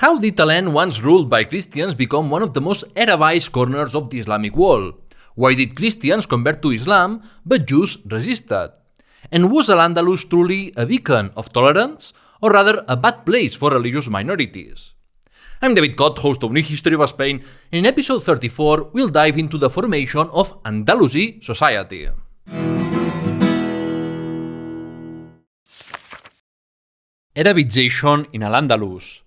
How did a land once ruled by Christians become one of the most Arabized corners of the Islamic world? Why did Christians convert to Islam, but Jews resisted? And was al-Andalus truly a beacon of tolerance, or rather a bad place for religious minorities? I'm David Cott, host of New History of Spain, and in episode 34 we'll dive into the formation of Andalusi society. Arabization in al-Andalus.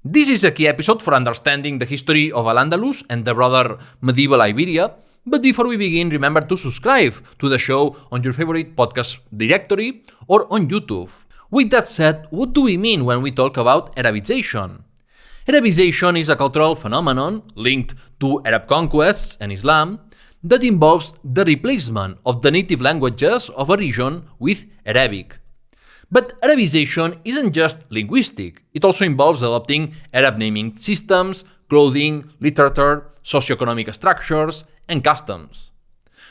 This is a key episode for understanding the history of al-Andalus and the broader medieval Iberia, but before we begin, remember to subscribe to the show on your favorite podcast directory or on YouTube. With that said, what do we mean when we talk about Arabization? Arabization is a cultural phenomenon linked to Arab conquests and Islam that involves the replacement of the native languages of a region with Arabic. But Arabization isn't just linguistic, it also involves adopting Arab naming systems, clothing, literature, socioeconomic structures, and customs.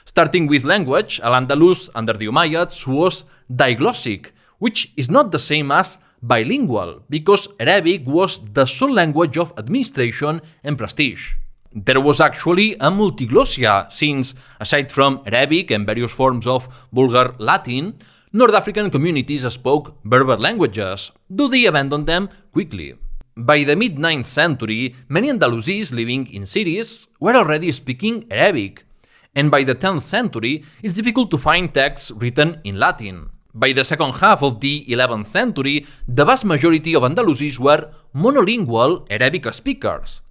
Starting with language, al-Andalus under the Umayyads was diglossic, which is not the same as bilingual, because Arabic was the sole language of administration and prestige. There was actually a multiglossia, since, aside from Arabic and various forms of Vulgar Latin, North African communities spoke Berber languages, though they abandoned them quickly. By the mid-9th century, many Andalusis living in cities were already speaking Arabic, and by the 10th century, it's difficult to find texts written in Latin. By the second half of the 11th century, the vast majority of Andalusis were monolingual Arabic speakers,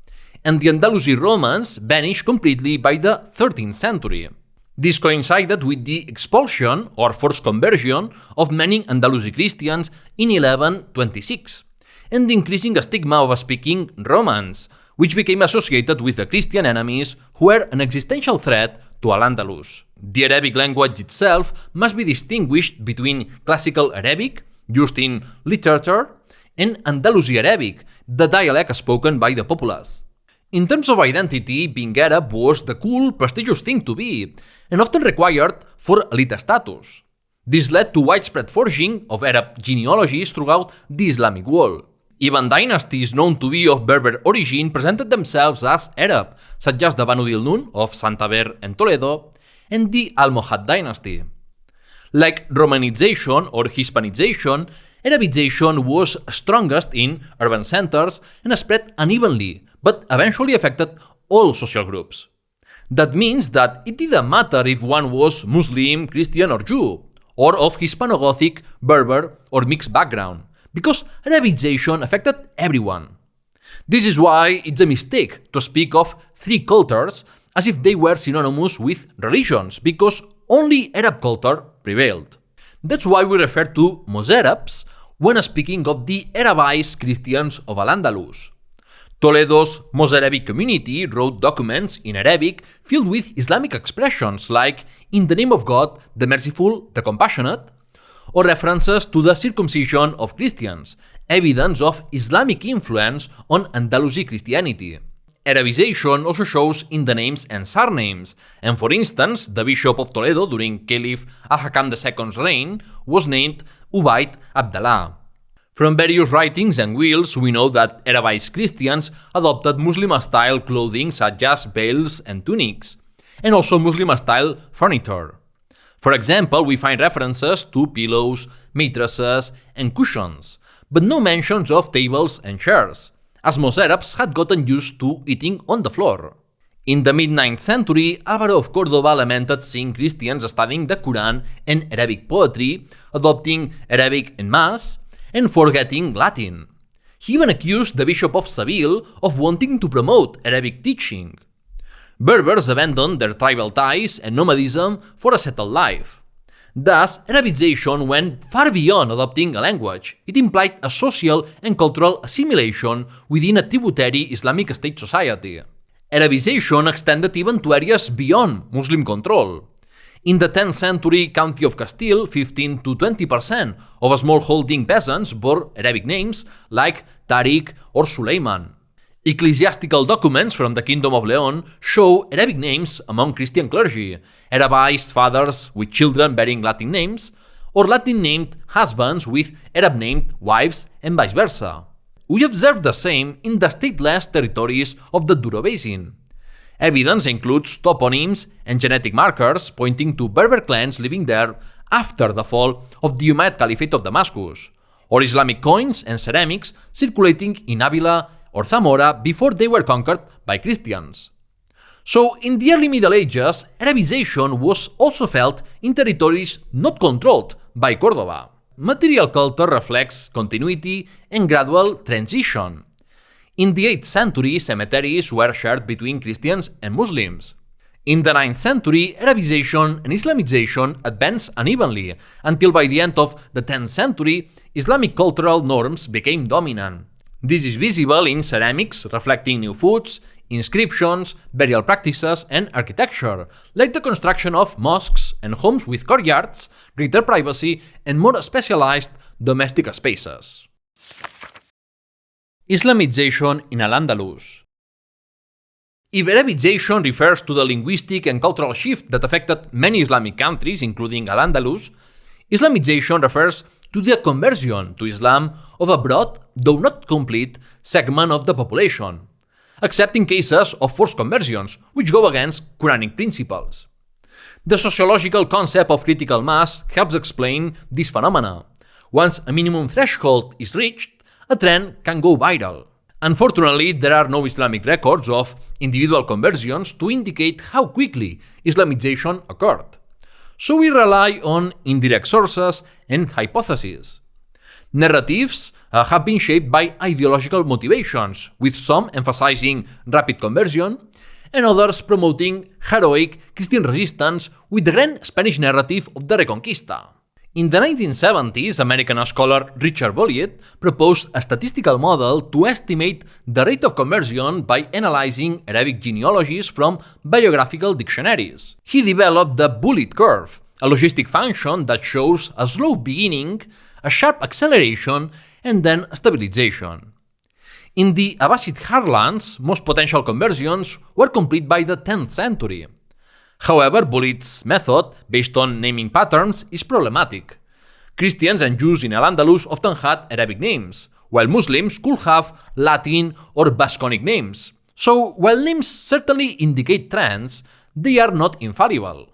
and the Andalusi Romans vanished completely by the 13th century. This coincided with the expulsion or forced conversion of many Andalusi Christians in 1126, and the increasing stigma of speaking Romance, which became associated with the Christian enemies who were an existential threat to al-Andalus. The Arabic language itself must be distinguished between Classical Arabic, used in literature, and Andalusi Arabic, the dialect spoken by the populace. In terms of identity, being Arab was the cool, prestigious thing to be, and often required for elite status. This led to widespread forging of Arab genealogies throughout the Islamic world. Even dynasties known to be of Berber origin presented themselves as Arab, such as the Banu Dilnun of Santander and Toledo, and the Almohad dynasty. Like Romanization or Hispanization, Arabization was strongest in urban centers and spread unevenly, but eventually affected all social groups. That means that it didn't matter if one was Muslim, Christian or Jew, or of Hispano-Gothic, Berber or mixed background, because Arabization affected everyone. This is why it's a mistake to speak of three cultures as if they were synonymous with religions, because only Arab culture prevailed. That's why we refer to Mozarabs when speaking of the Arabized Christians of al-Andalus. Toledo's Mozarabic community wrote documents in Arabic filled with Islamic expressions like "in the name of God, the merciful, the compassionate," or references to the circumcision of Christians, evidence of Islamic influence on Andalusi Christianity. Arabization also shows in the names and surnames, and for instance, the Bishop of Toledo during Caliph Al-Hakam II's reign was named Ubayd Abdallah. From various writings and wills, we know that Arabized Christians adopted Muslim-style clothing such as veils and tunics, and also Muslim-style furniture. For example, we find references to pillows, mattresses, and cushions, but no mentions of tables and chairs, as Mozarabs had gotten used to eating on the floor. In the mid-9th century, Álvaro of Córdoba lamented seeing Christians studying the Quran and Arabic poetry, adopting Arabic en masse, and forgetting Latin. He even accused the Bishop of Seville of wanting to promote Arabic teaching. Berbers abandoned their tribal ties and nomadism for a settled life. Thus, Arabization went far beyond adopting a language. It implied a social and cultural assimilation within a tributary Islamic state society. Arabization extended even to areas beyond Muslim control. In the 10th century County of Castile, 15 to 20% of smallholding peasants bore Arabic names like Tariq or Suleiman. Ecclesiastical documents from the Kingdom of Leon show Arabic names among Christian clergy, Arabized fathers with children bearing Latin names, or Latin-named husbands with Arab-named wives, and vice versa. We observe the same in the stateless territories of the Douro Basin. Evidence includes toponyms and genetic markers pointing to Berber clans living there after the fall of the Umayyad Caliphate of Damascus, or Islamic coins and ceramics circulating in Avila or Zamora before they were conquered by Christians. So, in the early Middle Ages, Arabization was also felt in territories not controlled by Córdoba. Material culture reflects continuity and gradual transition. In the 8th century, cemeteries were shared between Christians and Muslims. In the 9th century, Arabization and Islamization advanced unevenly, until by the end of the 10th century, Islamic cultural norms became dominant. This is visible in ceramics reflecting new foods, inscriptions, burial practices, and architecture, like the construction of mosques and homes with courtyards, greater privacy, and more specialized domestic spaces. Islamization in al-Andalus. If Arabization refers to the linguistic and cultural shift that affected many Islamic countries, including al-Andalus, Islamization refers to the conversion to Islam of a broad, though not complete, segment of the population, except in cases of forced conversions, which go against Quranic principles. The sociological concept of critical mass helps explain this phenomena. Once a minimum threshold is reached, a trend can go viral. Unfortunately, there are no Islamic records of individual conversions to indicate how quickly Islamization occurred. So we rely on indirect sources and hypotheses. Narratives have been shaped by ideological motivations, with some emphasizing rapid conversion and others promoting heroic Christian resistance with the grand Spanish narrative of the Reconquista. In the 1970s, American scholar Richard Bolliet proposed a statistical model to estimate the rate of conversion by analyzing Arabic genealogies from biographical dictionaries. He developed the Bolliet curve, a logistic function that shows a slow beginning, a sharp acceleration, and then stabilization. In the Abbasid heartlands, most potential conversions were complete by the 10th century. However, Bolliet's method, based on naming patterns, is problematic. Christians and Jews in al-Andalus often had Arabic names, while Muslims could have Latin or Basconic names. So, while names certainly indicate trends, they are not infallible.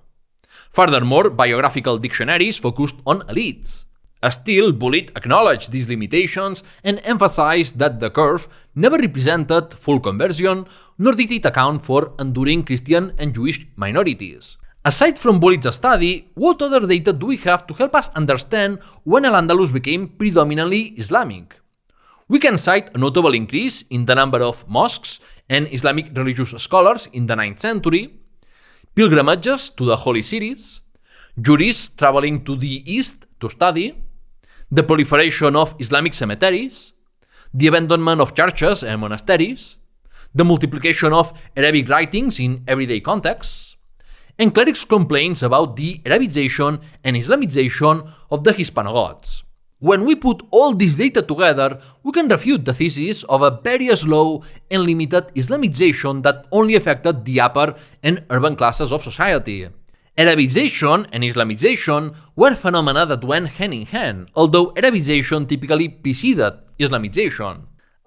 Furthermore, biographical dictionaries focused on elites. Still, Bolliet acknowledged these limitations and emphasized that the curve never represented full conversion, nor did it account for enduring Christian and Jewish minorities. Aside from Bolliet's study, what other data do we have to help us understand when al-Andalus became predominantly Islamic? We can cite a notable increase in the number of mosques and Islamic religious scholars in the 9th century, pilgrimages to the holy cities, jurists traveling to the east to study, the proliferation of Islamic cemeteries, the abandonment of churches and monasteries, the multiplication of Arabic writings in everyday contexts, and clerics' complaints about the Arabization and Islamization of the Hispanogoths. When we put all this data together, we can refute the thesis of a very slow and limited Islamization that only affected the upper and urban classes of society. Arabization and Islamization were phenomena that went hand in hand, although Arabization typically preceded Islamization.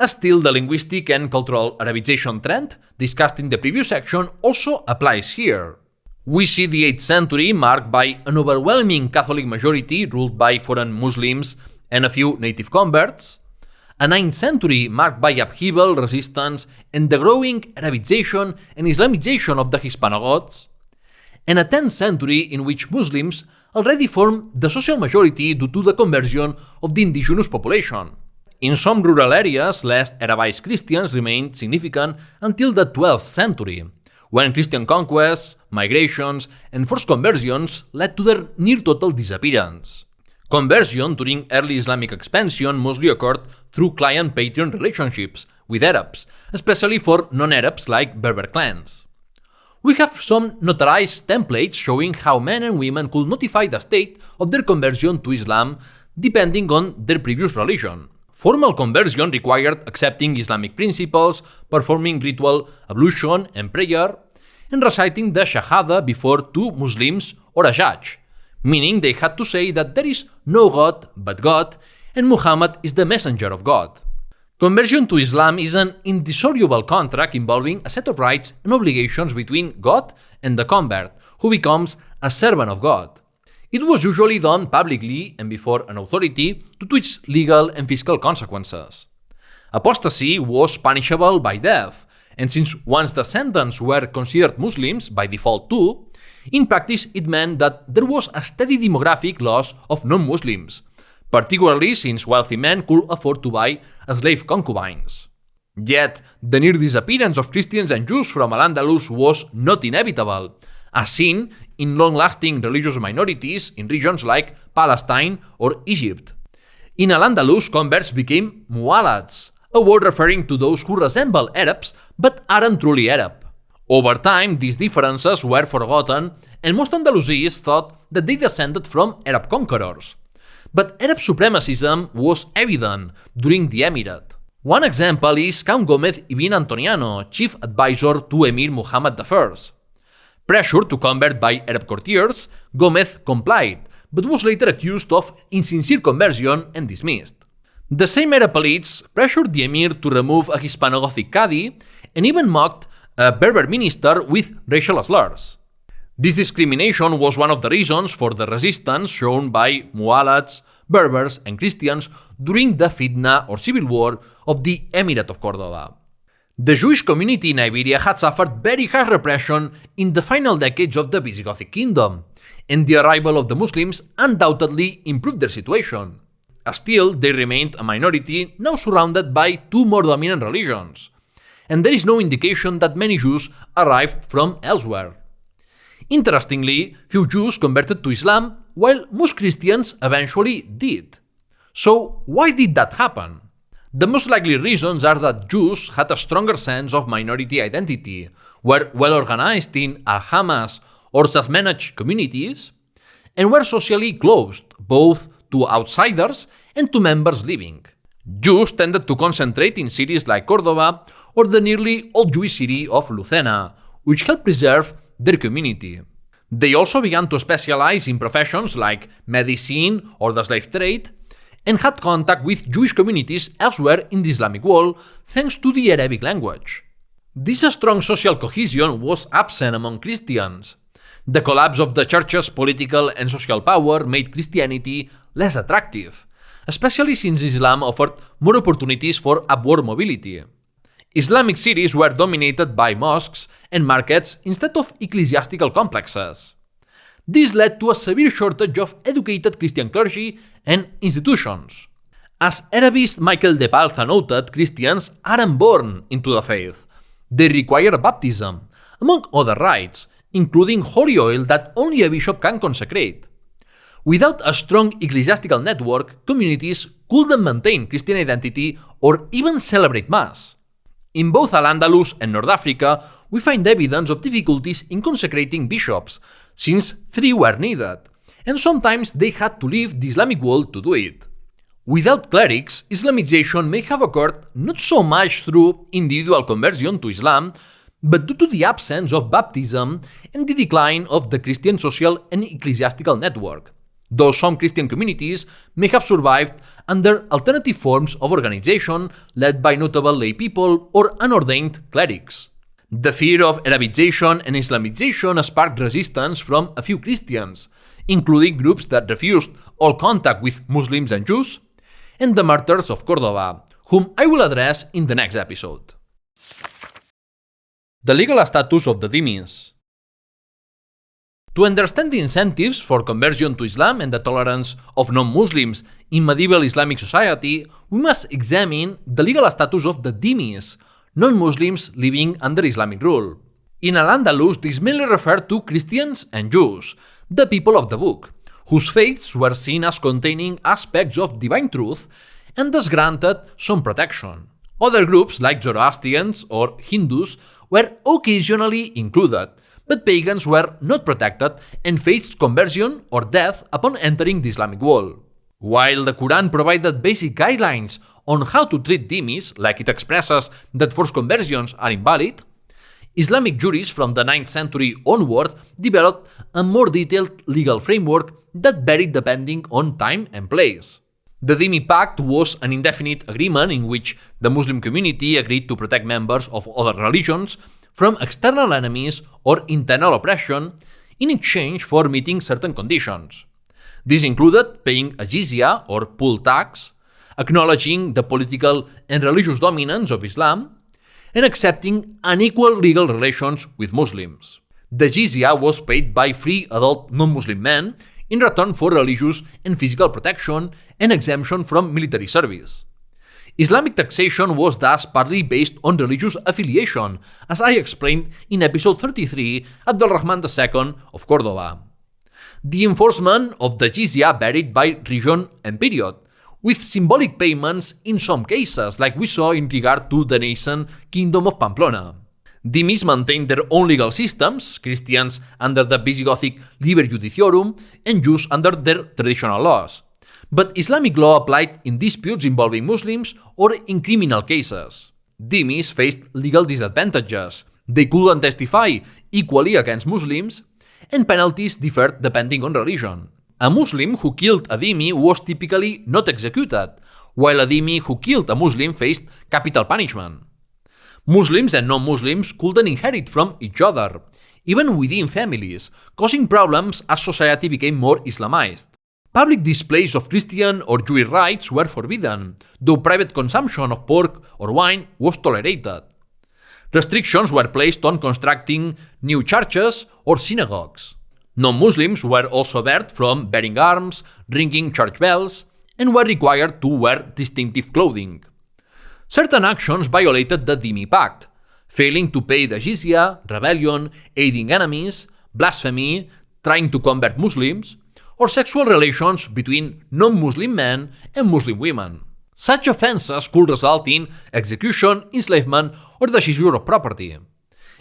Still, the linguistic and cultural Arabization trend discussed in the previous section also applies here. We see the 8th century marked by an overwhelming Catholic majority ruled by foreign Muslims and a few native converts, a 9th century marked by upheaval, resistance, and the growing Arabization and Islamization of the Hispanogoths, and a 10th century in which Muslims already formed the social majority due to the conversion of the indigenous population. In some rural areas, less Arabized Christians remained significant until the 12th century, when Christian conquests, migrations, and forced conversions led to their near-total disappearance. Conversion during early Islamic expansion mostly occurred through client-patron relationships with Arabs, especially for non-Arabs like Berber clans. We have some notarized templates showing how men and women could notify the state of their conversion to Islam depending on their previous religion. Formal conversion required accepting Islamic principles, performing ritual ablution and prayer, and reciting the Shahada before two Muslims or a judge, meaning they had to say that there is no God but God and Muhammad is the messenger of God. Conversion to Islam is an indissoluble contract involving a set of rights and obligations between God and the convert, who becomes a servant of God. It was usually done publicly and before an authority due to its legal and fiscal consequences. Apostasy was punishable by death, and since one's descendants were considered Muslims by default too, in practice it meant that there was a steady demographic loss of non-Muslims, particularly since wealthy men could afford to buy slave concubines. Yet, the near disappearance of Christians and Jews from al-Andalus was not inevitable, as seen in long-lasting religious minorities in regions like Palestine or Egypt. In al-Andalus, converts became mu'allats, a word referring to those who resemble Arabs but aren't truly Arab. Over time, these differences were forgotten, and most Andalusis thought that they descended from Arab conquerors. But Arab supremacism was evident during the Emirate. One example is Count Gómez ibn Antoniano, chief advisor to Emir Muhammad I. Pressured to convert by Arab courtiers, Gómez complied, but was later accused of insincere conversion and dismissed. The same Arab elites pressured the emir to remove a Hispano-Gothic Qadi and even mocked a Berber minister with racial slurs. This discrimination was one of the reasons for the resistance shown by Mu'allats, Berbers, and Christians during the Fitna or civil war of the Emirate of Córdoba. The Jewish community in Iberia had suffered very harsh repression in the final decades of the Visigothic kingdom, and the arrival of the Muslims undoubtedly improved their situation. Still, they remained a minority now surrounded by two more dominant religions, and there is no indication that many Jews arrived from elsewhere. Interestingly, few Jews converted to Islam, while most Christians eventually did. So, why did that happen? The most likely reasons are that Jews had a stronger sense of minority identity, were well organized in al-Hamas or self-managed communities, and were socially closed, both to outsiders and to members living. Jews tended to concentrate in cities like Córdoba or the nearly all Jewish city of Lucena, which helped preserve their community. They also began to specialize in professions like medicine or the slave trade, and had contact with Jewish communities elsewhere in the Islamic world thanks to the Arabic language. This strong social cohesion was absent among Christians. The collapse of the church's political and social power made Christianity less attractive, especially since Islam offered more opportunities for upward mobility. Islamic cities were dominated by mosques and markets instead of ecclesiastical complexes. This led to a severe shortage of educated Christian clergy and institutions. As Arabist Michael de Palza noted, Christians aren't born into the faith. They require baptism, among other rites, including holy oil that only a bishop can consecrate. Without a strong ecclesiastical network, communities couldn't maintain Christian identity or even celebrate Mass. In both Al-Andalus and North Africa, we find evidence of difficulties in consecrating bishops, since three were needed, and sometimes they had to leave the Islamic world to do it. Without clerics, Islamization may have occurred not so much through individual conversion to Islam, but due to the absence of baptism and the decline of the Christian social and ecclesiastical network, though some Christian communities may have survived under alternative forms of organization led by notable lay people or unordained clerics. The fear of Arabization and Islamization sparked resistance from a few Christians, including groups that refused all contact with Muslims and Jews, and the martyrs of Córdoba, whom I will address in the next episode. The legal status of the Dhimmis. To understand the incentives for conversion to Islam and the tolerance of non-Muslims in medieval Islamic society, we must examine the legal status of the Dhimmis, non-Muslims living under Islamic rule. In Al-Andalus, this mainly referred to Christians and Jews, the people of the book, whose faiths were seen as containing aspects of divine truth and thus granted some protection. Other groups like Zoroastrians or Hindus were occasionally included, but pagans were not protected and faced conversion or death upon entering the Islamic world. While the Quran provided basic guidelines on how to treat dhimmis, like it expresses that forced conversions are invalid, Islamic jurists from the 9th century onward developed a more detailed legal framework that varied depending on time and place. The Dhimmi Pact was an indefinite agreement in which the Muslim community agreed to protect members of other religions from external enemies or internal oppression in exchange for meeting certain conditions. This included paying a jizya or poll tax, acknowledging the political and religious dominance of Islam, and accepting unequal legal relations with Muslims. The jizya was paid by free adult non-Muslim men in return for religious and physical protection and exemption from military service. Islamic taxation was thus partly based on religious affiliation, as I explained in episode 33, Abdul Rahman II of Córdoba. The enforcement of the jizya varied by region and period, with symbolic payments in some cases, like we saw in regard to the nascent Kingdom of Pamplona. Dhimmis maintained their own legal systems, Christians under the Visigothic Liber Judiciorum and Jews under their traditional laws. But Islamic law applied in disputes involving Muslims or in criminal cases. Dhimmis faced legal disadvantages. They couldn't testify equally against Muslims, and penalties differed depending on religion. A Muslim who killed a dhimmi was typically not executed, while a dhimmi who killed a Muslim faced capital punishment. Muslims and non-Muslims couldn't inherit from each other, even within families, causing problems as society became more Islamized. Public displays of Christian or Jewish rites were forbidden, though private consumption of pork or wine was tolerated. Restrictions were placed on constructing new churches or synagogues. Non-Muslims were also barred from bearing arms, ringing church bells, and were required to wear distinctive clothing. Certain actions violated the Dhimmi Pact, failing to pay the jizya, rebellion, aiding enemies, blasphemy, trying to convert Muslims, or sexual relations between non-Muslim men and Muslim women. Such offenses could result in execution, enslavement, or the seizure of property.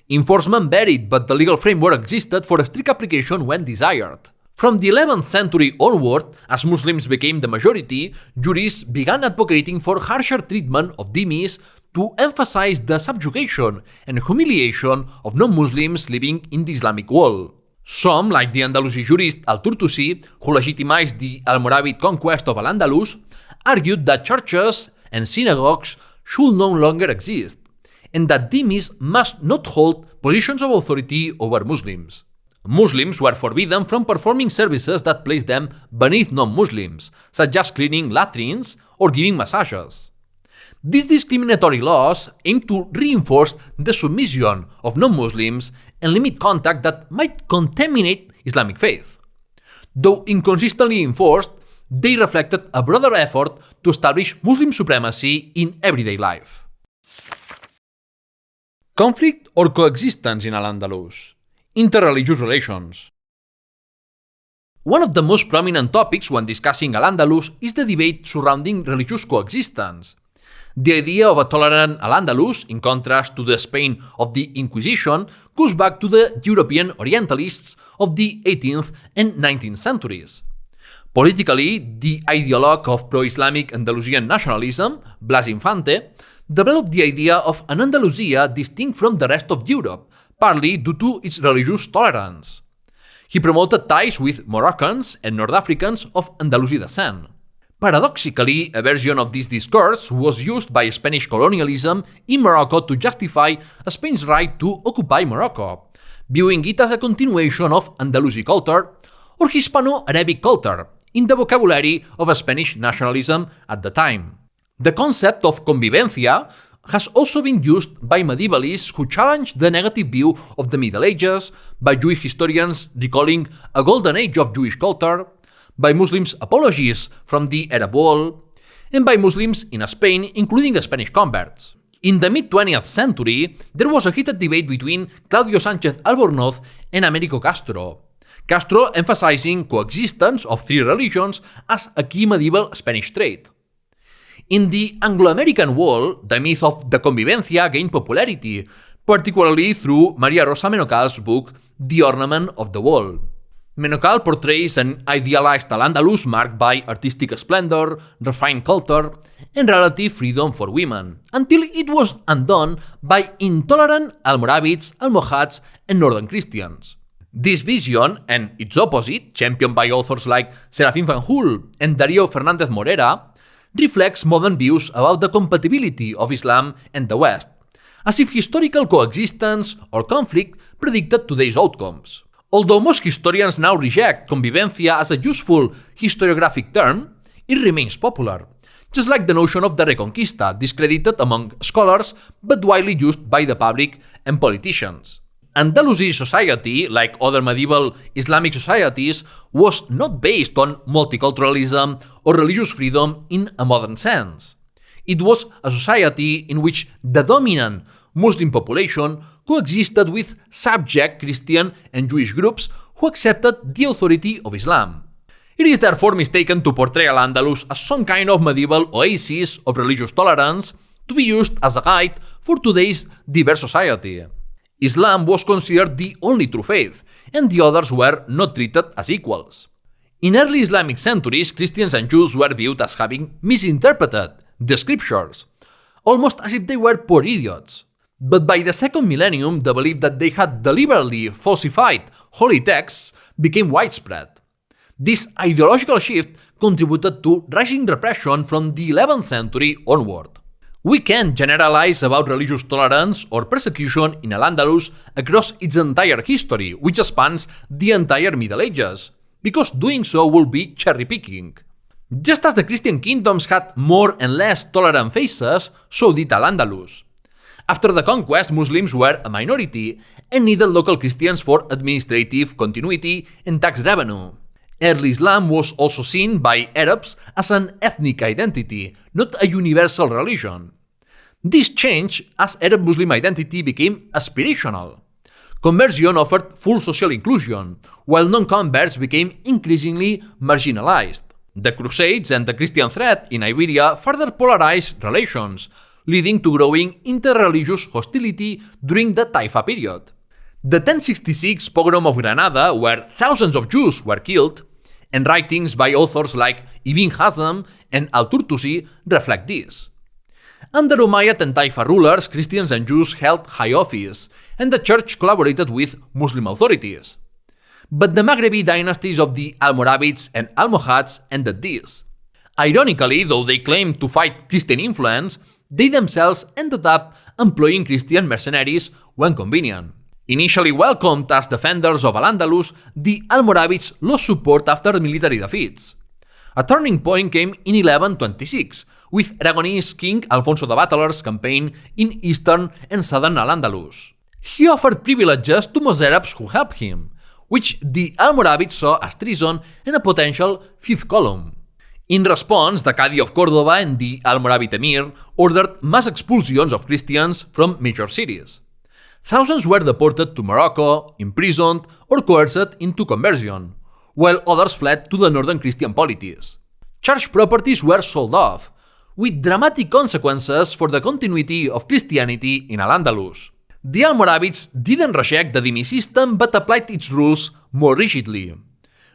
Enforcement varied, but the legal framework existed for a strict application when desired. From the 11th century onward, as Muslims became the majority, jurists began advocating for harsher treatment of dhimmis to emphasize the subjugation and humiliation of non-Muslims living in the Islamic world. Some, like the Andalusi jurist al-Turtusi, who legitimized the Almoravid conquest of al-Andalus, argued that churches and synagogues should no longer exist, and that dhimmis must not hold positions of authority over Muslims. Muslims were forbidden from performing services that placed them beneath non-Muslims, such as cleaning latrines or giving massages. These discriminatory laws aimed to reinforce the submission of non-Muslims and limit contact that might contaminate Islamic faith. Though inconsistently enforced, they reflected a broader effort to establish Muslim supremacy in everyday life. Conflict or coexistence in al-Andalus? Interreligious relations. One of the most prominent topics when discussing al-Andalus is the debate surrounding religious coexistence. The idea of a tolerant al-Andalus, in contrast to the Spain of the Inquisition, goes back to the European Orientalists of the 18th and 19th centuries. Politically, the ideologue of pro-Islamic Andalusian nationalism, Blas Infante, developed the idea of an Andalusia distinct from the rest of Europe, partly due to its religious tolerance. He promoted ties with Moroccans and North Africans of Andalusi descent. Paradoxically, a version of this discourse was used by Spanish colonialism in Morocco to justify Spain's right to occupy Morocco, viewing it as a continuation of Andalusi culture or Hispano-Arabic culture in the vocabulary of Spanish nationalism at the time. The concept of convivencia has also been used by medievalists who challenged the negative view of the Middle Ages, by Jewish historians recalling a golden age of Jewish culture, by Muslims apologists from the Arab world, and by Muslims in Spain, including Spanish converts. In the mid-20th century, there was a heated debate between Claudio Sánchez Albornoz and Américo Castro. Castro emphasizing coexistence of three religions as a key medieval Spanish trait. In the Anglo-American world, the myth of the convivencia gained popularity, particularly through Maria Rosa Menocal's book The Ornament of the World. Menocal portrays an idealized al-Andalus marked by artistic splendor, refined culture, and relative freedom for women, until it was undone by intolerant Almoravids, Almohads, and Northern Christians. This vision, and its opposite, championed by authors like Serafín Fanjul and Darío Fernández Morera, reflects modern views about the compatibility of Islam and the West, as if historical coexistence or conflict predicted today's outcomes. Although most historians now reject convivencia as a useful historiographic term, it remains popular, just like the notion of the Reconquista, discredited among scholars but widely used by the public and politicians. Andalusi society, like other medieval Islamic societies, was not based on multiculturalism or religious freedom in a modern sense. It was a society in which the dominant Muslim population coexisted with subject Christian and Jewish groups who accepted the authority of Islam. It is therefore mistaken to portray al-Andalus as some kind of medieval oasis of religious tolerance to be used as a guide for today's diverse society. Islam was considered the only true faith, and the others were not treated as equals. In early Islamic centuries, Christians and Jews were viewed as having misinterpreted the scriptures, almost as if they were poor idiots. But by the second millennium, the belief that they had deliberately falsified holy texts became widespread. This ideological shift contributed to rising repression from the 11th century onward. We can generalize about religious tolerance or persecution in al-Andalus across its entire history, which spans the entire Middle Ages, because doing so would be cherry-picking. Just as the Christian kingdoms had more and less tolerant phases, so did al-Andalus. After the conquest, Muslims were a minority and needed local Christians for administrative continuity and tax revenue. Early Islam was also seen by Arabs as an ethnic identity, not a universal religion. This changed as Arab Muslim identity became aspirational. Conversion offered full social inclusion, while non-converts became increasingly marginalized. The Crusades and the Christian threat in Iberia further polarized relations, leading to growing interreligious hostility during the Taifa period. The 1066 pogrom of Granada, where thousands of Jews were killed, and writings by authors like Ibn Hazm and al-Turtusi reflect this. Under Umayyad and Taifa rulers, Christians and Jews held high office, and the church collaborated with Muslim authorities. But the Maghrebi dynasties of the Almoravids and Almohads ended this. Ironically, though they claimed to fight Christian influence, they themselves ended up employing Christian mercenaries when convenient. Initially welcomed as defenders of al-Andalus, the Almoravids lost support after military defeats. A turning point came in 1126, with Aragonese King Alfonso the Battler's campaign in eastern and southern al-Andalus. He offered privileges to most Arabs who helped him, which the Almoravids saw as treason and a potential fifth column. In response, the Cadi of Córdoba and the Almoravid Emir ordered mass expulsions of Christians from major cities. Thousands were deported to Morocco, imprisoned, or coerced into conversion, while others fled to the northern Christian polities. Church properties were sold off, with dramatic consequences for the continuity of Christianity in al-Andalus. The Almoravids didn't reject the Dhimmis system but applied its rules more rigidly.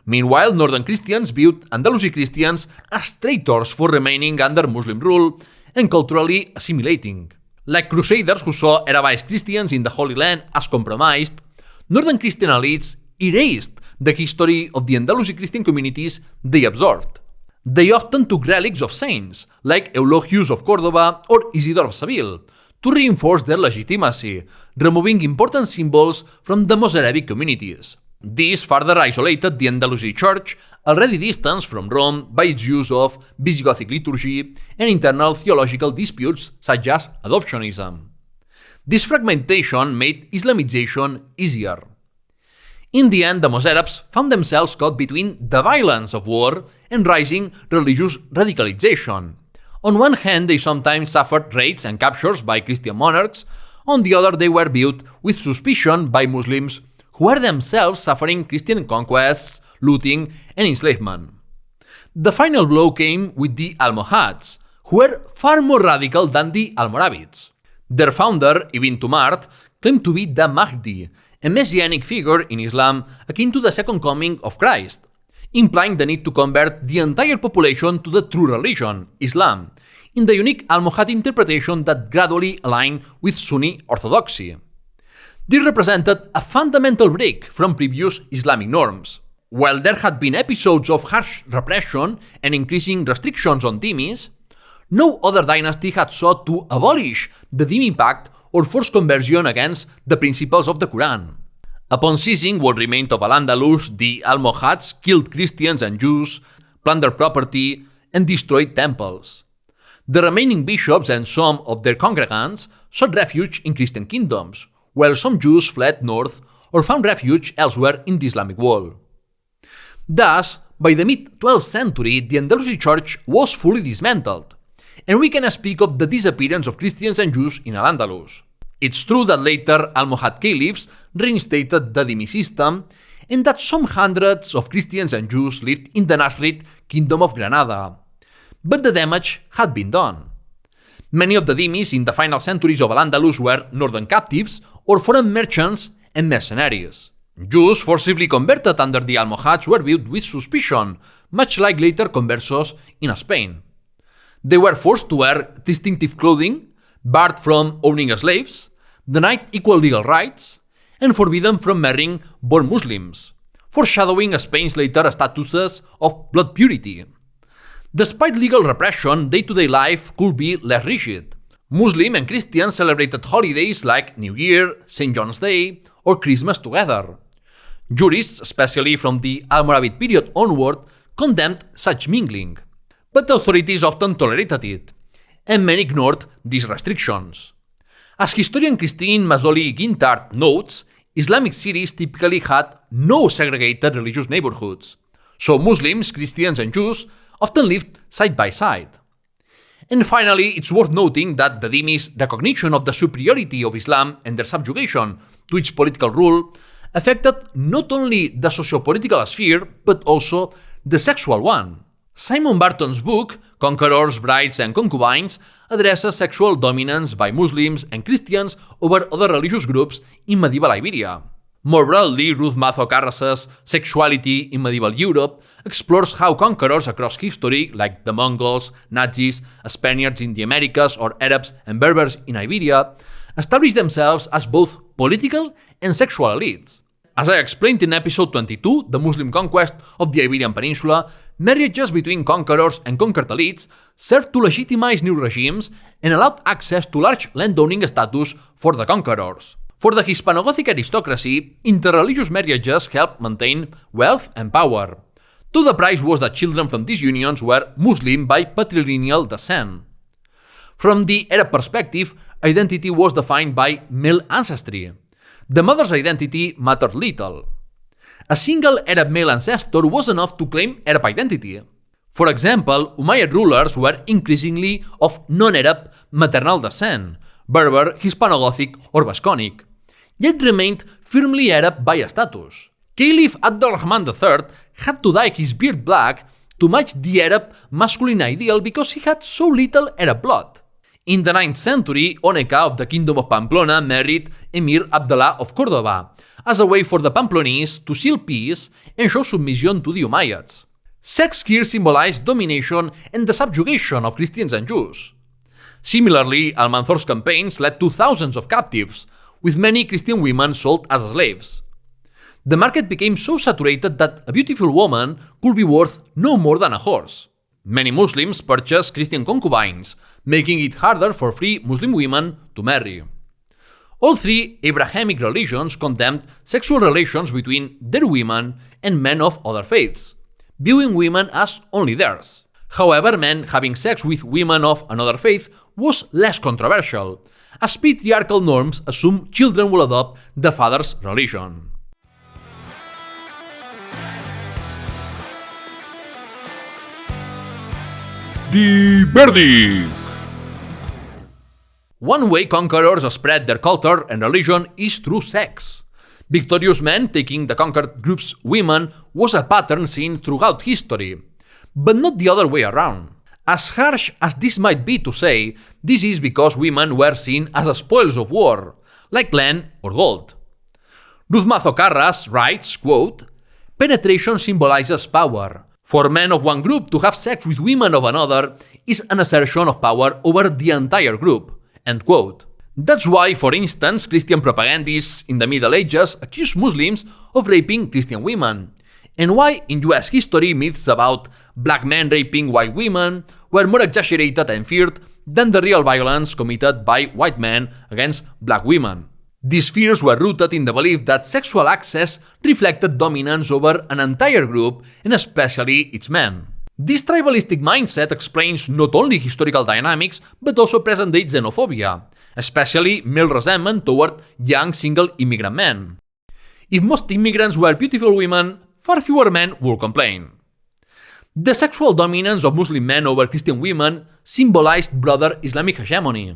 Meanwhile, northern Christians viewed Andalusi Christians as traitors for remaining under Muslim rule and culturally assimilating. Like Crusaders who saw Arabized Christians in the Holy Land as compromised, northern Christian elites erased the history of the Andalusi Christian communities they absorbed. They often took relics of saints, like Eulogius of Córdoba or Isidore of Seville, to reinforce their legitimacy, removing important symbols from the Mozarabic communities. This further isolated the Andalusi Church, already distanced from Rome by its use of Visigothic liturgy and internal theological disputes such as adoptionism. This fragmentation made Islamization easier. In the end, the Mozarabs found themselves caught between the violence of war and rising religious radicalization. On one hand, they sometimes suffered raids and captures by Christian monarchs. On the other, they were viewed with suspicion by Muslims who were themselves suffering Christian conquests, looting, and enslavement. The final blow came with the Almohads, who were far more radical than the Almoravids. Their founder, Ibn Tumart, claimed to be the Mahdi, a messianic figure in Islam akin to the second coming of Christ, implying the need to convert the entire population to the true religion, Islam, in the unique Almohad interpretation that gradually aligned with Sunni orthodoxy. This represented a fundamental break from previous Islamic norms. While there had been episodes of harsh repression and increasing restrictions on Dhimmis, No other dynasty had sought to abolish the Dhimmi Pact or force conversion against the principles of the Quran. Upon seizing what remained of al-Andalus, the Almohads killed Christians and Jews, plundered property, and destroyed temples. The remaining bishops and some of their congregants sought refuge in Christian kingdoms, while some Jews fled north or found refuge elsewhere in the Islamic world. Thus, by the mid-12th century, the Andalusi Church was fully dismantled, and we can speak of the disappearance of Christians and Jews in Al-Andalus. It's true that later Almohad caliphs reinstated the Dhimmi system, and that some hundreds of Christians and Jews lived in the Nasrid Kingdom of Granada. But the damage had been done. Many of the Dhimmis in the final centuries of Al-Andalus were northern captives or foreign merchants and mercenaries. Jews forcibly converted under the Almohads were viewed with suspicion, much like later conversos in Spain. They were forced to wear distinctive clothing, barred from owning slaves, denied equal legal rights, and forbidden from marrying born Muslims, foreshadowing Spain's later statuses of blood purity. Despite legal repression, day-to-day life could be less rigid. Muslim and Christians celebrated holidays like New Year, St. John's Day, or Christmas together. Jurists, especially from the Almoravid period onward, condemned such mingling, but the authorities often tolerated it, and many ignored these restrictions. As historian Christine Mazzoli-Guintard notes, Islamic cities typically had no segregated religious neighborhoods, so Muslims, Christians, and Jews often lived side by side. And finally, it's worth noting that the Dhimmis' recognition of the superiority of Islam and their subjugation to its political rule affected not only the socio-political sphere, but also the sexual one. Simon Barton's book, Conquerors, Brides, and Concubines, addresses sexual dominance by Muslims and Christians over other religious groups in medieval Iberia. More broadly, Ruth Mazo Carras's Sexuality in Medieval Europe explores how conquerors across history, like the Mongols, Najis, Spaniards in the Americas, or Arabs and Berbers in Iberia, established themselves as both political and sexual elites. As I explained in episode 22, The Muslim Conquest of the Iberian Peninsula, marriages between conquerors and conquered elites served to legitimize new regimes and allowed access to large landowning status for the conquerors. For the Hispano-Gothic aristocracy, interreligious marriages helped maintain wealth and power, though the price was that children from these unions were Muslim by patrilineal descent. From the Arab perspective, identity was defined by male ancestry. The mother's identity mattered little. A single Arab male ancestor was enough to claim Arab identity. For example, Umayyad rulers were increasingly of non-Arab maternal descent, Berber, Hispano-Gothic, or Vasconic, yet remained firmly Arab by status. Caliph Abd al-Rahman III had to dye his beard black to match the Arab masculine ideal because he had so little Arab blood. In the 9th century, Oneca of the Kingdom of Pamplona married Emir Abdallah of Córdoba, as a way for the Pamplonese to seal peace and show submission to the Umayyads. Sex here symbolized domination and the subjugation of Christians and Jews. Similarly, Almanzor's campaigns led to thousands of captives, with many Christian women sold as slaves. The market became so saturated that a beautiful woman could be worth no more than a horse. Many Muslims purchased Christian concubines, making it harder for free Muslim women to marry. All three Abrahamic religions condemned sexual relations between their women and men of other faiths, viewing women as only theirs. However, men having sex with women of another faith was less controversial, as patriarchal norms assume children will adopt the father's religion. The verdict. One way conquerors spread their culture and religion is through sex. Victorious men taking the conquered group's women was a pattern seen throughout history, but not the other way around. As harsh as this might be to say, this is because women were seen as spoils of war, like land or gold. Ruth Mazo Carras writes, quote, "Penetration symbolizes power. For men of one group to have sex with women of another is an assertion of power over the entire group." End quote. That's why, for instance, Christian propagandists in the Middle Ages accused Muslims of raping Christian women, and why in US history myths about black men raping white women were more exaggerated and feared than the real violence committed by white men against black women. These fears were rooted in the belief that sexual access reflected dominance over an entire group, and especially its men. This tribalistic mindset explains not only historical dynamics but also present-day xenophobia, especially male resentment toward young single immigrant men. If most immigrants were beautiful women, far fewer men would complain. The sexual dominance of Muslim men over Christian women symbolized broader Islamic hegemony.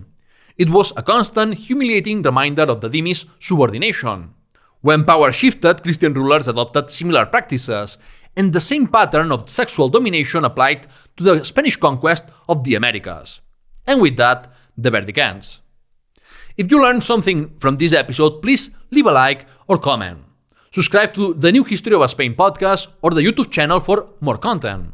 It was a constant, humiliating reminder of the Dhimmis subordination. When power shifted, Christian rulers adopted similar practices, and the same pattern of sexual domination applied to the Spanish conquest of the Americas. And with that, the verdict ends. If you learned something from this episode, please leave a like or comment. Subscribe to the New History of Spain podcast or the YouTube channel for more content.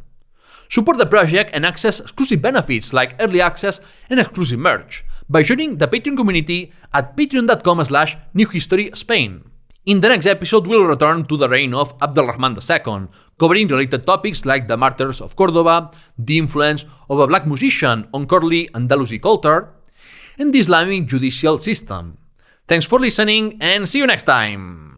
Support the project and access exclusive benefits like early access and exclusive merch by joining the Patreon community at patreon.com/newhistoryspain. In the next episode, we'll return to the reign of Abdelrahman II, covering related topics like the martyrs of Cordoba, the influence of a black musician on early Andalusi culture, and the Islamic judicial system. Thanks for listening and see you next time!